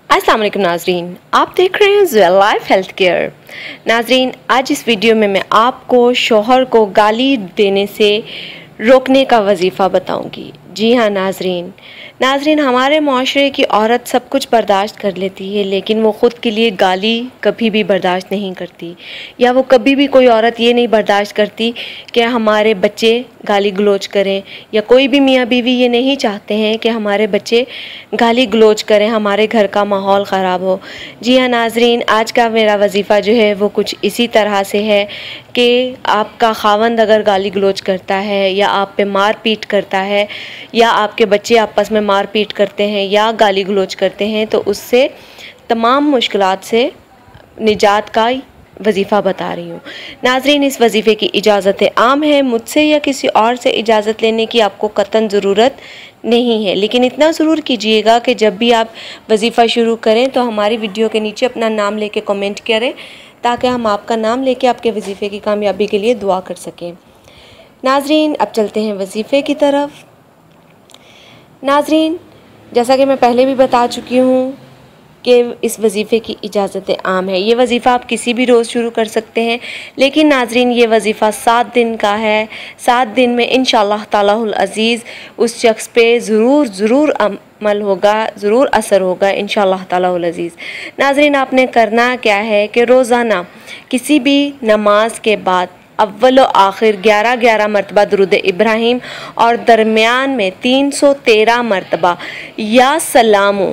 अस्सलाम वालेकुम नाजरीन, आप देख रहे हैं ज़ुएल लाइफ हेल्थ केयर। नाजरीन, आज इस वीडियो में मैं आपको शौहर को गाली देने से रोकने का वजीफ़ा बताऊंगी। जी हाँ नाजरीन, हमारे माशरे की औरत सब कुछ बर्दाश्त कर लेती है, लेकिन वो ख़ुद के लिए गाली कभी भी बर्दाश्त नहीं करती, या वो कभी भी कोई औरत ये नहीं बर्दाश्त करती कि हमारे बच्चे गाली गलोच करें, या कोई भी मियाँ बीवी ये नहीं चाहते हैं कि हमारे बच्चे गाली गलोच करें, हमारे घर का माहौल ख़राब हो। जी हाँ नाजरीन, आज का मेरा वजीफ़ा जो है वो कुछ इसी तरह से है कि आपका खावंद अगर गाली गलोच करता है, या आप पे मार पीट करता है, या आपके बच्चे आपस में मार पीट करते हैं या गाली गलोच करते हैं, तो उससे तमाम मुश्किलात से निजात का वजीफ़ा बता रही हूँ। नाजरीन, इस वजीफ़े की इजाज़त आम है, मुझसे या किसी और से इजाज़त लेने की आपको कतन ज़रूरत नहीं है, लेकिन इतना ज़रूर कीजिएगा कि जब भी आप वजीफ़ा शुरू करें तो हमारी वीडियो के नीचे अपना नाम लेके कमेंट करें, ताकि हम आपका नाम लेके आपके वजीफ़े की कामयाबी के लिए दुआ कर सकें। नाजरीन, अब चलते हैं वजीफ़े की तरफ। नाजरीन, जैसा कि मैं पहले भी बता चुकी हूँ कि इस वजीफ़े की इजाज़त आम है। ये वजीफ़ा आप किसी भी रोज़ शुरू कर सकते हैं, लेकिन नाजरीन ये वजीफ़ा 7 दिन का है। 7 दिन में इंशाअल्लाह तालाहुल अज़ीज़ उस शख्स पे ज़रूर अमल होगा, ज़रूर असर होगा इंशाअल्लाह तालाहुल अज़ीज़। नाजरीन, आपने करना क्या है कि रोज़ाना किसी भी नमाज के बाद अव्वल व आखिर 11 मरतबा दुरूद इब्राहिम और दरमियान में 313 मरतबा या सलामो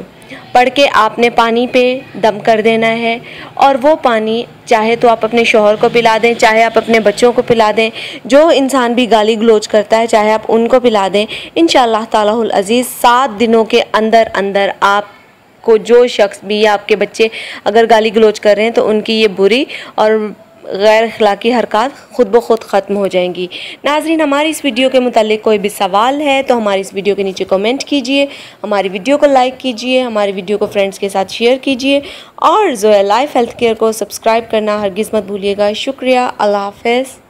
पढ़ के आपने पानी पे दम कर देना है। और वो पानी चाहे तो आप अपने शौहर को पिला दें, चाहे आप अपने बच्चों को पिला दें, जो इंसान भी गाली गलोच करता है चाहे आप उनको पिला दें। इंशाअल्लाह तालाहुल अज़ीज़ 7 दिनों के अंदर अंदर आपको जो शख्स भी या आपके बच्चे अगर गाली गलोच कर रहे हैं तो उनकी ये बुरी और गैर अखलाकी हरकत खुद ब खुद ख़त्म हो जाएंगी। नाजरीन, हमारी इस वीडियो के मुतालिक कोई भी सवाल है तो हमारी इस वीडियो के नीचे कमेंट कीजिए, हमारी वीडियो को लाइक कीजिए, हमारी वीडियो को फ्रेंड्स के साथ शेयर कीजिए, और ज़ुएल लाइफ हेल्थ केयर को सब्सक्राइब करना हरगिज़ मत भूलिएगा। शुक्रिया। अल्लाह हाफ़िज़।